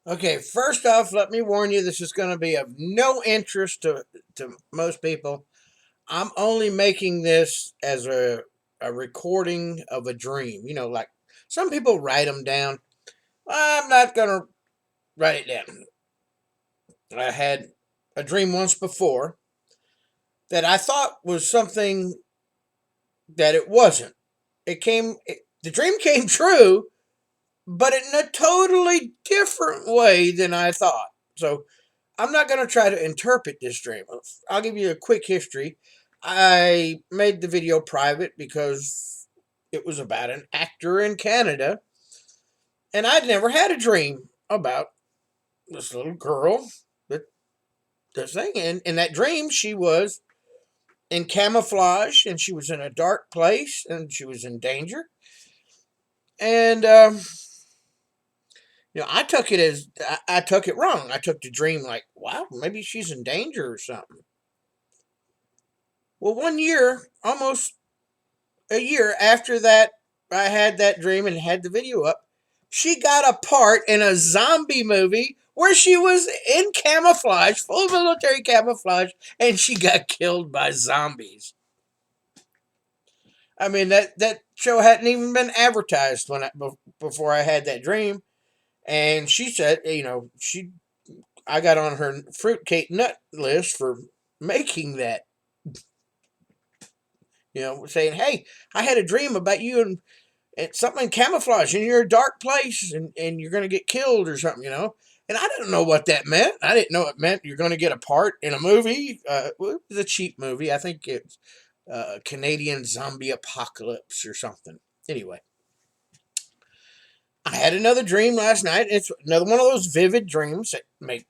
Okay, first off, let me warn you, this is going to be of no interest to most people. I'm only making this as a recording of a dream. Like some people write them down. I'm not going to write it down. I had a dream once before that I thought was something that it wasn't. The dream came true, but in a totally different way than I thought. So I'm not going to try to interpret this dream. I'll give you a quick history. I made the video private because it was about an actor in Canada, and I'd never had a dream about this little girl that this thing. And in that dream, she was in camouflage, and she was in a dark place, and she was in danger. And I took it wrong. I took the dream like, wow, maybe she's in danger or something. Well, one year, almost a year after that, I had that dream and had the video up. She got a part in a zombie movie where she was in camouflage, full military camouflage, and she got killed by zombies. I mean that show hadn't even been advertised before I had that dream, and she said, I got on her fruitcake nut list for making that. Saying, "Hey, I had a dream about you and something in camouflage, and you're in a dark place, and you're gonna get killed or something." And I didn't know what that meant. I didn't know it meant you're gonna get a part in a movie. Well, it was a cheap movie. I think it's Canadian Zombie Apocalypse or something. Anyway, I had another dream last night. It's another one of those vivid dreams that make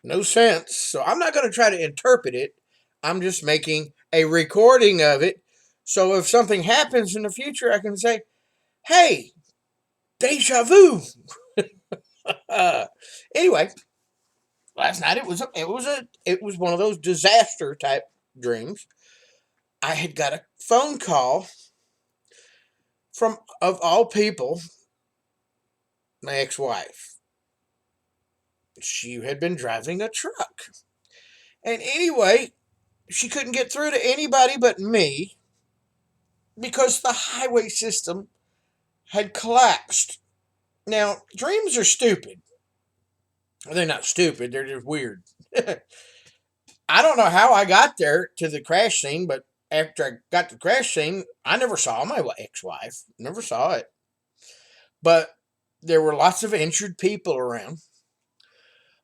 no sense. So I'm not going to try to interpret it. I'm just making a recording of it. So if something happens in the future, I can say, "Hey, deja vu." Uh, anyway, last night it was one of those disaster type dreams. I had got a phone call from, of all people, my ex-wife. She had been driving a truck, and anyway, she couldn't get through to anybody but me because the highway system had collapsed. Now, dreams are stupid. They're not stupid, they're just weird. I don't know how I got there to the crash scene, but after I got to the crash scene, I never saw my ex wife. Never saw it. But there were lots of injured people around.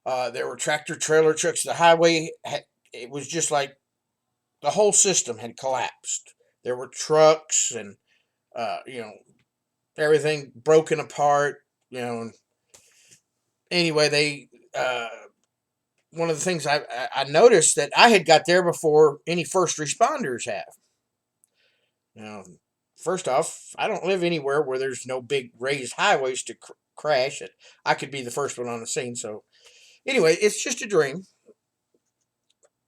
There were tractor trailer trucks. The highway, it was just like the whole system had collapsed. There were trucks and, everything broken apart. Anyway, one of the things I noticed that I had got there before any first responders have. Now, first off, I don't live anywhere where there's no big raised highways to crash. It I could be the first one on the scene. So anyway, it's just a dream,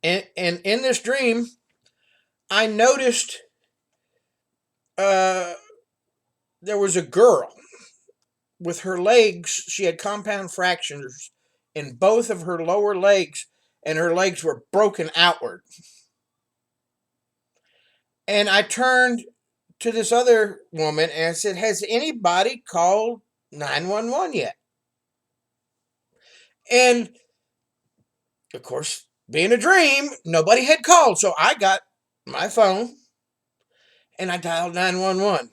and in this dream, I noticed uh, there was a girl with her legs. She had compound fractures in both of her lower legs, and her legs were broken outward. And I turned to this other woman and I said, "Has anybody called 911 yet?" And of course, being a dream, nobody had called. So I got my phone and I dialed 911.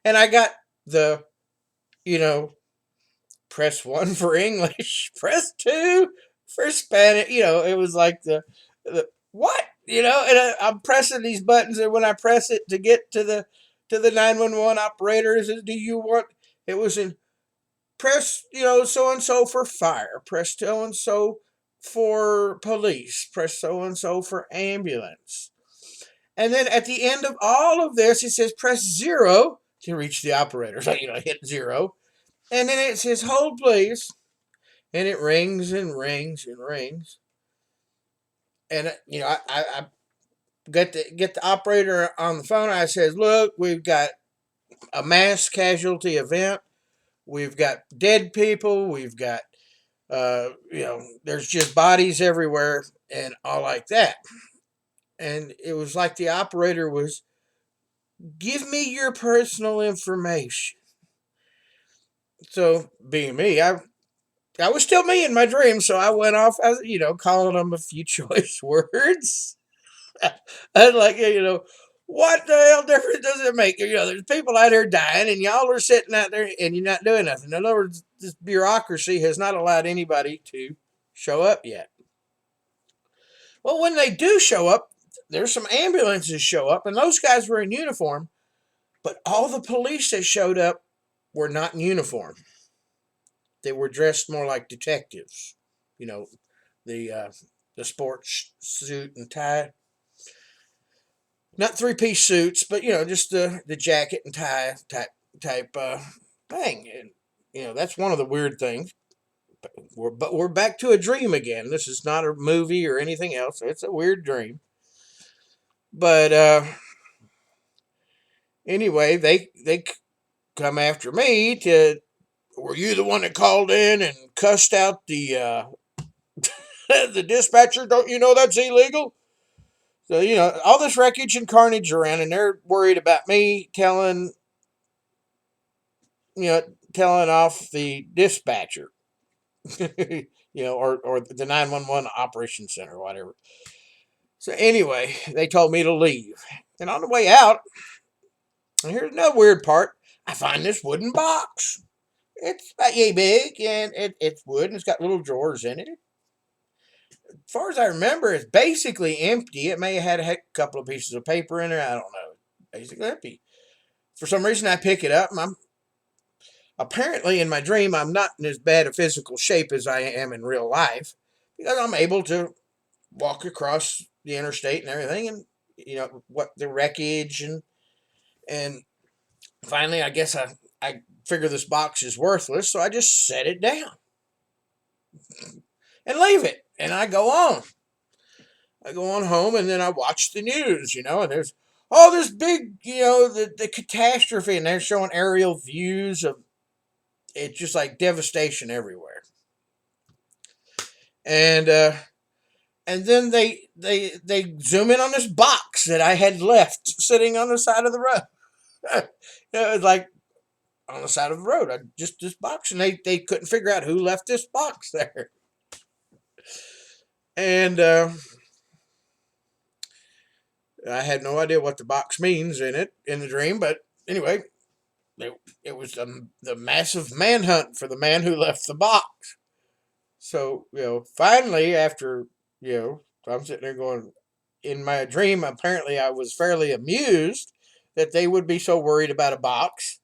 And I got the, you know, press one for English, press two for Spanish. It was like the what? And I'm pressing these buttons, and when I press it to get to the 911 operator, it says, "Do you want?" It was in press, so and so for fire, press so and so for police, press so and so for ambulance. And then at the end of all of this, it says press zero to reach the operator. So, hit zero. And then it says hold please. And it rings and rings and rings. And, I get the operator on the phone. I says, "Look, we've got a mass casualty event. We've got dead people. We've got, there's just bodies everywhere and all like that. And it was like the operator was, give me your personal information. So, being me, I was still me in my dream, so I went off, as calling them a few choice words. And like, what the hell difference does it make? There's people out here dying, and y'all are sitting out there, and you're not doing nothing. In other words, this bureaucracy has not allowed anybody to show up yet. Well, when they do show up, there's some ambulances show up, and those guys were in uniform, but all the police that showed up were not in uniform. They were dressed more like detectives. You know, the uh, the sports suit and tie, not three-piece suits, but just the jacket and tie type thing. And that's one of the weird things. But we're back to a dream again. This is not a movie or anything else. It's a weird dream. But anyway, they come after me to. Were you the one that called in and cussed out the the dispatcher? Don't you know that's illegal? So all this wreckage and carnage around, and they're worried about me you know telling off the dispatcher, or the 911 operation center, or whatever. So anyway, they told me to leave, and on the way out, and here's another weird part. I find this wooden box. It's about yay big, and it's wood, and it's got little drawers in it. As far as I remember, it's basically empty. It may have had a couple of pieces of paper in there. I don't know. Basically empty. For some reason, I pick it up, and I'm apparently in my dream, I'm not in as bad a physical shape as I am in real life because I'm able to walk across the interstate and everything, and what the wreckage and finally, I guess I figure this box is worthless, so I just set it down and leave it, and I go on. I go on home, and then I watch the news, and there's all this big, the catastrophe, and they're showing aerial views of it's just like devastation everywhere. And then they zoom in on this box that I had left sitting on the side of the road. It was like on the side of the road, just this box, and they couldn't figure out who left this box there. And I had no idea what the box means in the dream, but anyway, it was the massive manhunt for the man who left the box. So finally, after I'm sitting there going, in my dream, apparently I was fairly amused that they would be so worried about a box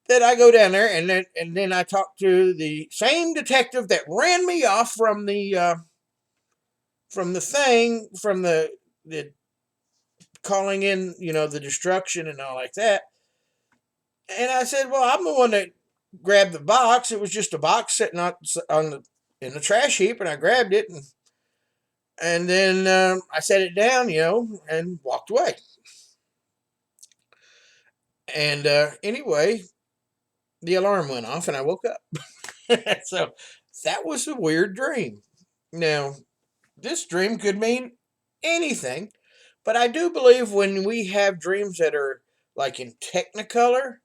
that I go down there and then I talk to the same detective that ran me off from the thing from the calling in the destruction and all like that. And I said, well, I'm the one that grabbed the box. It was just a box sitting on the in the trash heap, and I grabbed it and then I set it down, and walked away. And anyway, the alarm went off, and I woke up. So that was a weird dream. Now, this dream could mean anything, but I do believe when we have dreams that are like in Technicolor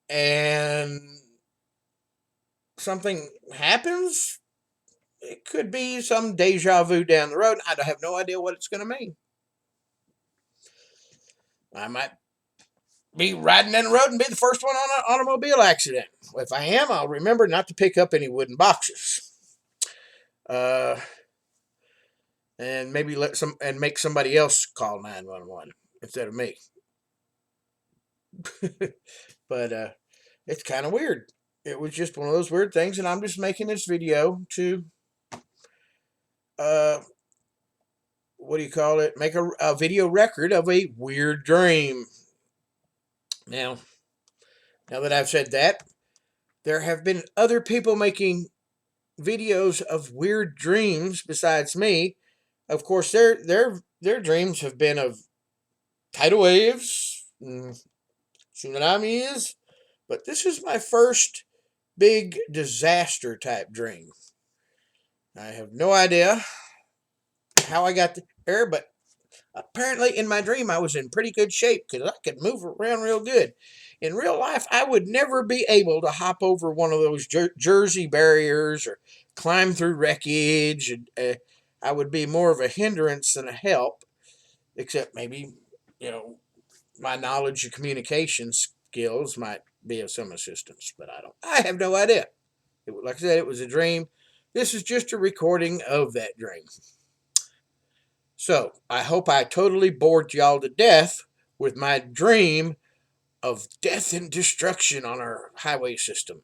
and something happens, it could be some deja vu down the road. I have no idea what it's going to mean. I might be riding down the road and be the first one on an automobile accident. If I am, I'll remember not to pick up any wooden boxes. Uh, and maybe make somebody else call 911 instead of me. But it's kind of weird. It was just one of those weird things, and I'm just making this video to uh, what do you call it? Make a video record of a weird dream. Now that I've said that, there have been other people making videos of weird dreams besides me. Of course, their dreams have been of tidal waves, tsunamis, but this is my first big disaster type dream. I have no idea how I got there, but apparently in my dream I was in pretty good shape because I could move around real good. In real life, I would never be able to hop over one of those Jersey barriers or climb through wreckage. And, I would be more of a hindrance than a help, except maybe, you know, my knowledge of communication skills might be of some assistance, but I have no idea. Like I said, it was a dream. This is just a recording of that dream. So I hope I totally bored y'all to death with my dream of death and destruction on our highway system.